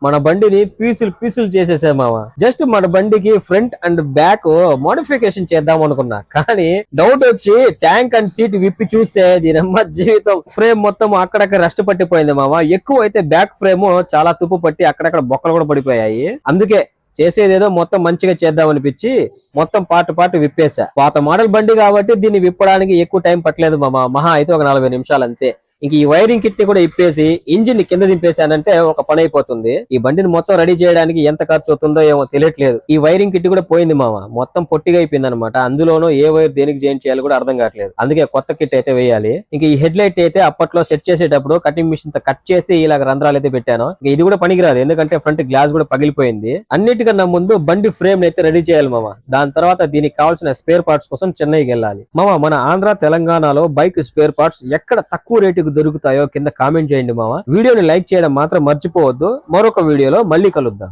మన బండిని పీసులు చేసేసా మామ. జస్ట్ మన బండికి ఫ్రంట్ అండ్ బ్యాక్ మోడిఫికేషన్ చేద్దాం అనుకున్నా, కానీ డౌట్ వచ్చి ట్యాంక్ అండ్ సీట్ విప్పి చూస్తే దీనమ్మ జీవితం ఫ్రేమ్ మొత్తం అక్కడక్కడ రస్ట్ పట్టిపోయింది మామ. ఎక్కువ అయితే బ్యాక్ ఫ్రేమ్ చాలా తుప్పు పట్టి అక్కడక్కడ బొక్కలు కూడా పడిపోయాయి. అందుకే చేసేదేదో మొత్తం మంచిగా చేద్దాం అనిపించి మొత్తం పార్ట్ విప్పేసా. పాత మోడల్ బండి కాబట్టి దీన్ని విప్పడానికి ఎక్కువ టైం పట్టలేదు మామ. మహా అయితే ఒక 40 నిమిషాలు అంతే. ఇంక ఈ వైరింగ్ కిట్ ని కూడా ఇప్పేసి ఇంజిన్ ని కింద దింపేశానంటే ఒక పని అయిపోతుంది. ఈ బండిని మొత్తం రెడీ చేయడానికి ఎంత ఖర్చు అవుతుందో ఏమో తెలియట్లేదు. ఈ వైరింగ్ కిట్ కూడా పోయింది మామ, మొత్తం పొట్టిగా అయిపోయింది అనమాట. అందులోనూ ఏ వైర్ దేనికి జాయిన్ చేయాలి కూడా అర్థం కావట్లేదు. అందుకే కొత్త కిట్ అయితే వేయాలి. ఇంక ఈ హెడ్ లైట్ అయితే అప్పట్లో సెట్ చేసేటప్పుడు కటింగ్ మిషన్ తో కట్ చేసి ఇలాగ రంధ్రాలు అయితే పెట్టాను. ఇది కూడా పనికిరాదు, ఎందుకంటే ఫ్రంట్ గ్లాస్ కూడా పగిలిపోయింది. అన్నిటికన్నా ముందు బండి ఫ్రేమ్ అయితే రెడీ చేయాలి మామ. దాని తర్వాత దీనికి కావాల్సిన స్పేర్ పార్ట్స్ కోసం చెన్నైకి వెళ్ళాలి మామ. మన ఆంధ్ర తెలంగాణలో బైక్ స్పేర్ పార్ట్స్ ఎక్కడ తక్కువ రేటుకు దొరుకుతాయో కింద కామెంట్ చేయండి మామ. వీడియోని లైక్ చేయడం మాత్రం మర్చిపోవద్దు. మరొక వీడియోలో మళ్ళీ కలుద్దాం.